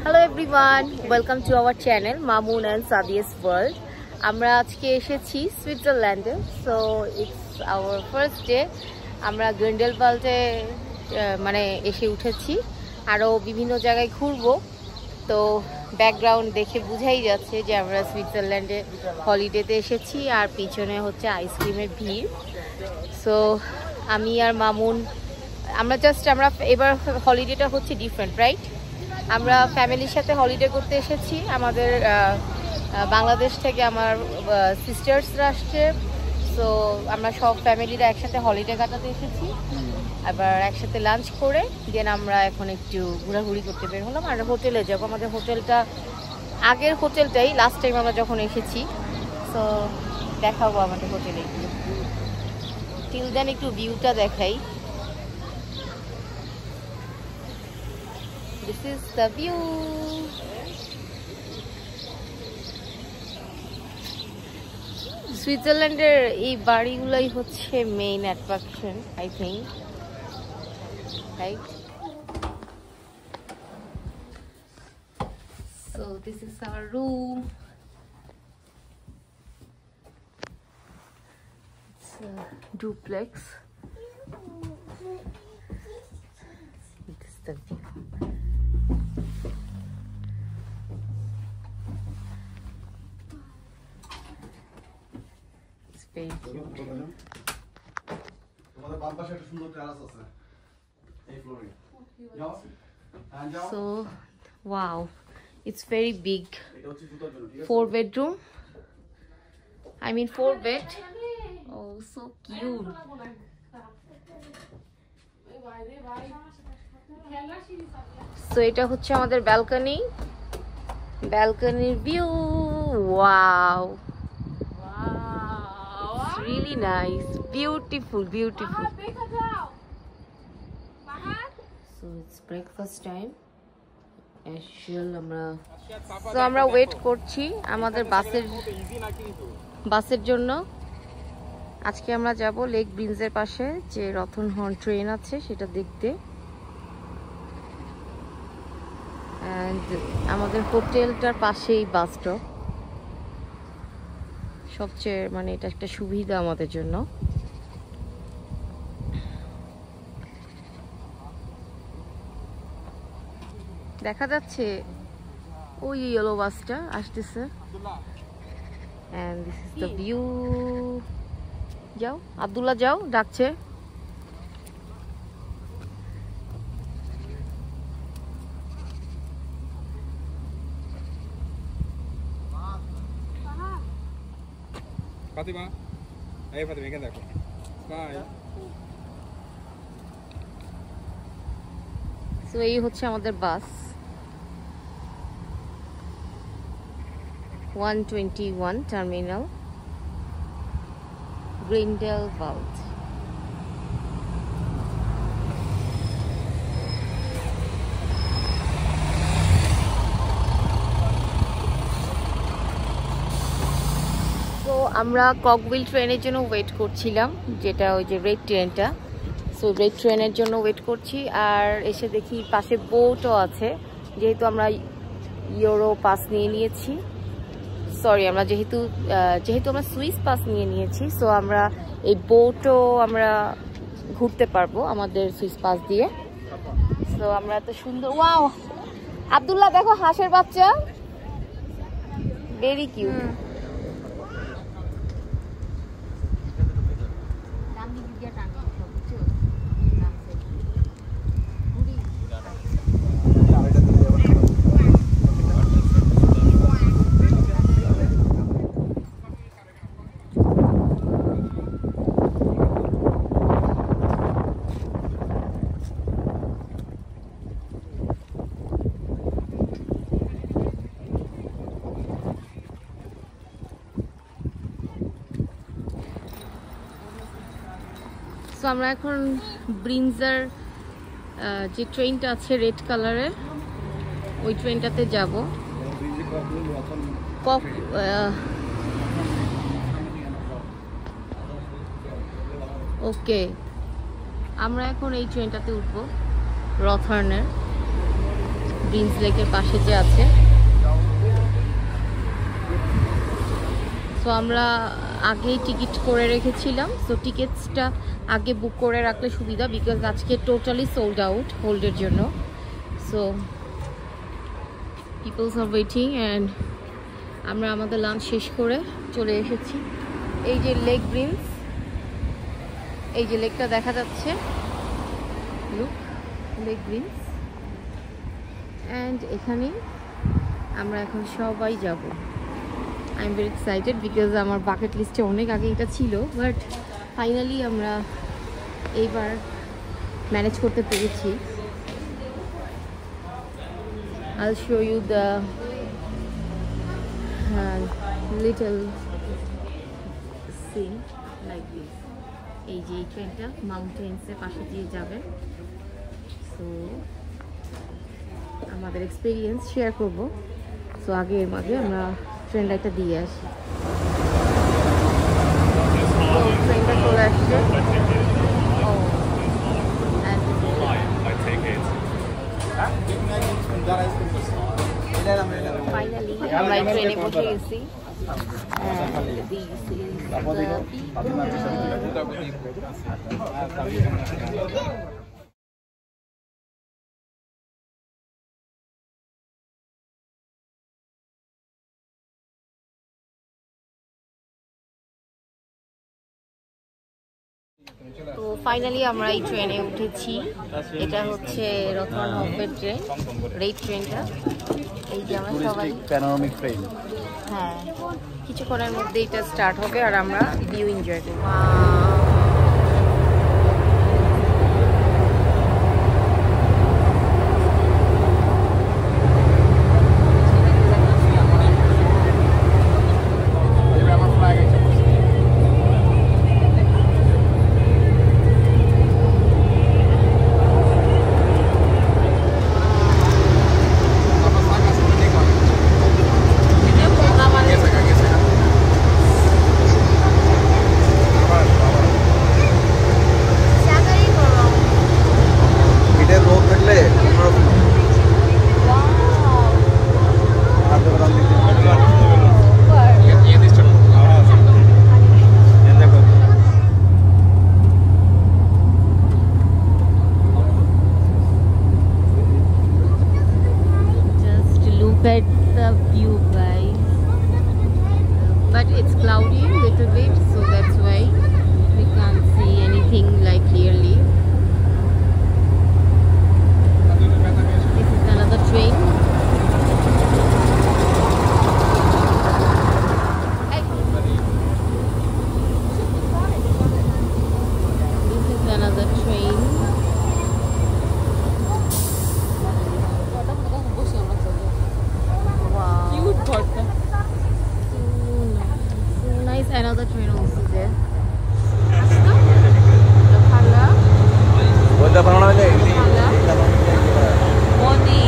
Hello everyone, welcome to our channel Mamoon and Sadia's World. আমরা আজকে এসেছি সুইজারল্যান্ডে, so it's our first day. আমরা গ্রিন্ডেলওয়াল্ডে মানে এসে উঠেছি, আরও বিভিন্ন জায়গায় ঘুরবো। তো ব্যাকগ্রাউন্ড দেখে বোঝাই যাচ্ছে যে আমরা সুইজারল্যান্ডে হলিডেতে এসেছি, আর পিছনে হচ্ছে আইসক্রিমের ভিড়। সো আমি আর মামুন আমরা এবার হলিডেটা হচ্ছে ডিফারেন্ট, রাইট? আমরা ফ্যামিলির সাথে হলিডে করতে এসেছি। আমাদের বাংলাদেশ থেকে আমার সিস্টার্সরা আসছে, সো আমরা সব ফ্যামিলিরা একসাথে হলিডে কাটাতে এসেছি। আবার একসাথে লাঞ্চ করে দেন আমরা এখন একটু ঘোরাঘুরি করতে বের হলাম আর হোটেলে যাবো। আমাদের হোটেলটা আগের হোটেলটাই, লাস্ট টাইম আমরা যখন এসেছি, সো দেখাবো আমাদের হোটেলে। টিল দেন একটু ভিউটা দেখাই। This is the view. সুইজারল্যান্ডের এই বাড়িগুলাই হচ্ছে main attraction, I think, right? So this is our room. It's a duplex. This is the view. So wow, it's very big. 4 bedroom, I mean 4 bed. Oh, so cute. So এটা হচ্ছে আমাদের ব্যালকনির view. Wow, really nice, beautiful. So it's breakfast time as usual. আমরা wait করছি আমাদের বাসের জন্য। আজকে আমরা যাব লেক ব্রিঞ্জের পাশে যে রথনহর্ন ট্রেন আছে সেটা দেখতে। এন্ড আমাদের হোটেলটার পাশেই বাস স্টপ, সবচেয়ে মানে এটা একটা সুবিধা আমাদের জন্য। দেখা যাচ্ছে ওই ইয়েলো বাসটা আসতেছে। And this is the view. যাও আব্দুল্লাহ, যাও, ডাকছে। ফাতিমা, এই ফাতিমা এখানে দেখো। বাই। সো এই হচ্ছে আমাদের বাস 121 টার্মিনাল, গ্রিন্ডেলওয়াল্ড। আমরা ককভিল ট্রেনের জন্য ওয়েট করছিলাম, যেটা ওই যে রেড ট্রেনটা। সো রেড ট্রেনের জন্য ওয়েট করছি, আর এসে দেখি পাশে বোটও আছে। যেহেতু আমরা ইউরো পাস নিয়ে নিয়েছি, সরি আমরা যেহেতু আমরা সুইস পাস নিয়ে নিয়েছি, সো আমরা এই বোটও আমরা ঘুরতে পারবো আমাদের সুইস পাস দিয়ে। সো আমরা এত সুন্দর, ওয়াও আব্দুল্লাহ দেখো হাঁসের বাচ্চা, ভেরি কিউট। সো আমরা এখন ব্রিঞ্জার যে ট্রেনটা আছে রেড কালারের, ওই ট্রেনটাতে যাব। ওকে, আমরা এখন এই ট্রেনটাতে উঠবো রথহর্নের। গ্রিনস লেকের পাশে যে আছে। সো আমরা আগেই টিকিট করে রেখেছিলাম, সো টিকিটসটা আগে বুক করে রাখলে সুবিধা, বিকজ আজকে টোটালি সোল্ড আউট হোল্ডের জন্য। So people's R waiting and আমরা আমাদের লাঞ্চ শেষ করে চলে এসেছি। এই যে লেক গ্রিনস, এই যে লেকটা দেখা যাচ্ছে, লুক লেক গ্রিনস, অ্যান্ড এখানে আমরা এখন সবাই যাব। I am very excited because আমার বাকেট লিস্টে অনেক আগে এটা ছিল, বাট ফাইনালি আমরা এইবার ম্যানেজ করতে পেরেছি। I'll show you the little scene like this. এই যে ট্রেনটা মাউন্টেন্সের পাশে দিয়ে যাবে। সো আমাদের এক্সপিরিয়েন্স শেয়ার করবো। সো এর মাঝে আমরা ট্রেন লাইটটা দিয়ে আসি। ট্রেনটা চলে আসছে। ফাইনালি আমরা ট্রেনে বসে গেছি। তো ফাইনালি আমরা এই ট্রেনে উঠেছি। এটা হচ্ছে রতন হপের ট্রেন, রেড ট্রেনটা। এই যে আমরা সবাই প্যানোরামিক ট্রেন, হ্যাঁ কিছুক্ষণের মধ্যে এটা স্টার্ট হবে আর আমরা ভিউ এনজয় করব। At the view guys, but it's cloudy a little bit, so that's why we can't see anything like clearly. This is another train. This is another train. Another train also there. Modi.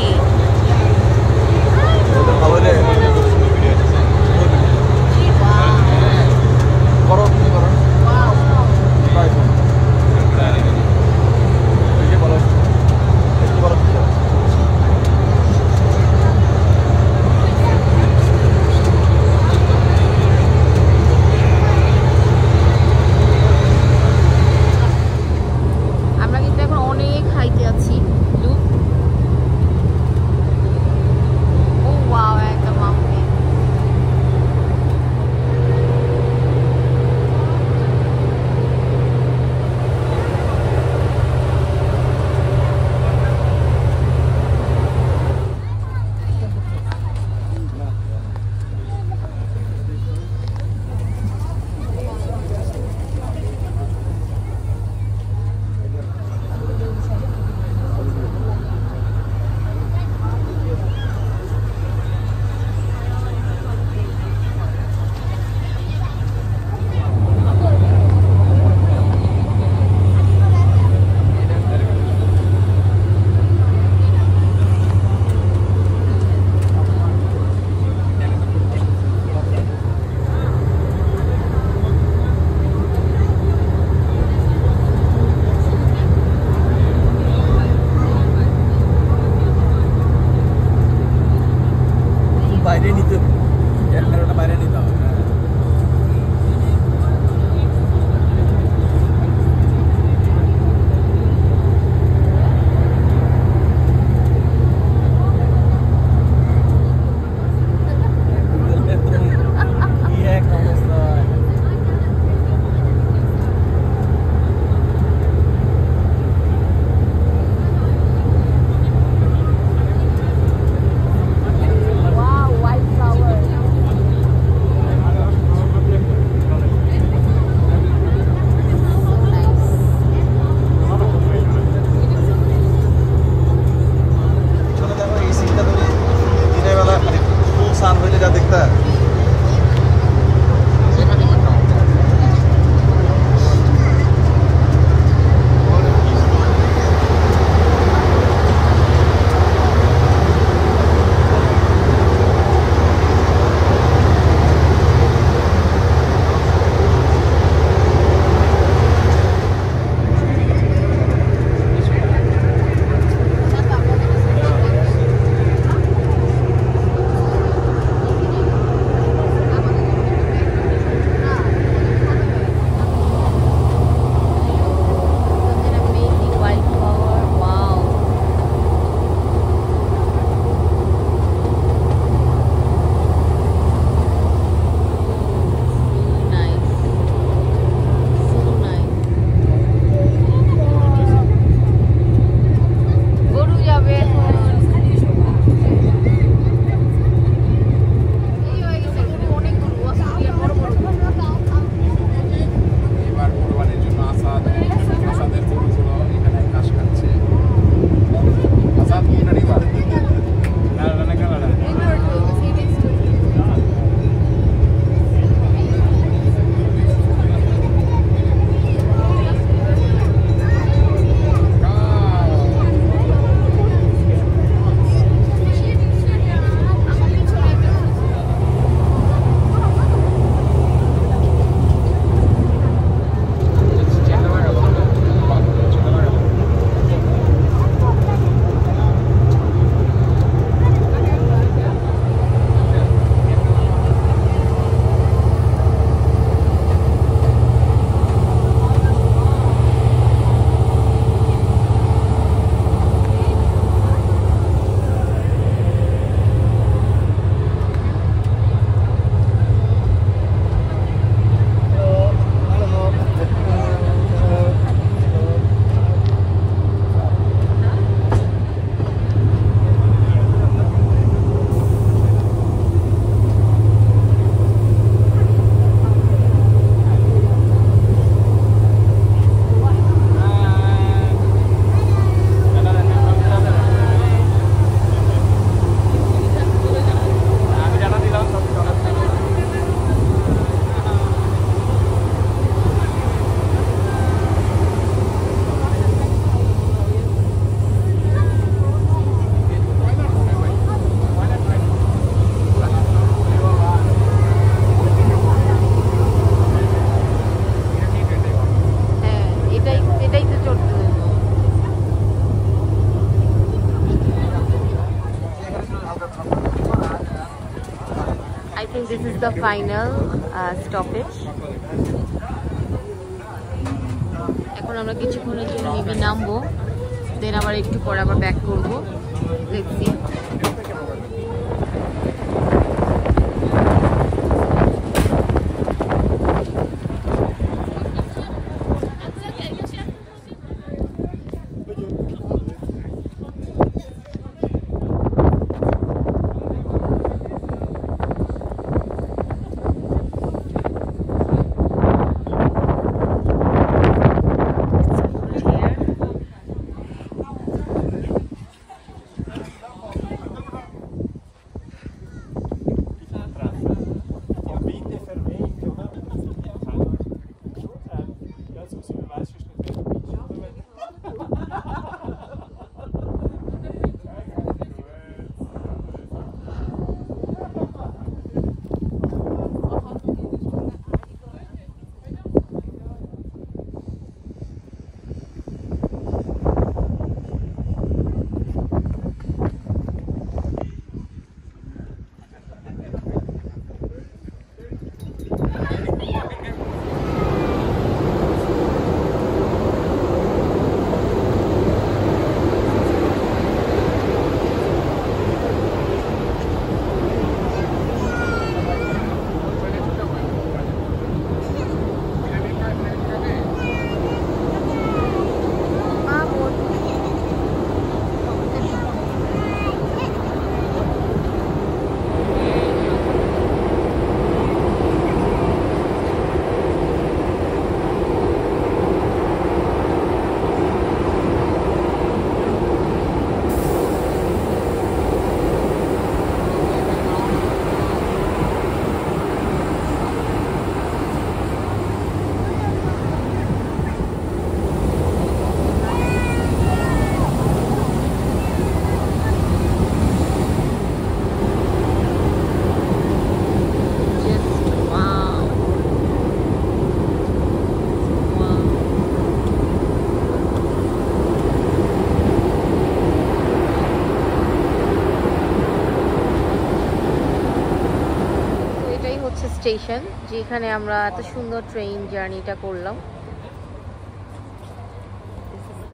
বাইরে নিতে ক্যামেরাটা বাইরে নিতে হবে। This is the final stoppage. এখন আমরা কিছুক্ষণের জন্য মেবি নামবো, দেন আবার একটু পরে আবার ব্যাক করবো। Let's see. স্টেশন, যেখানে আমরা এত সুন্দর ট্রেন জার্নিটা করলাম।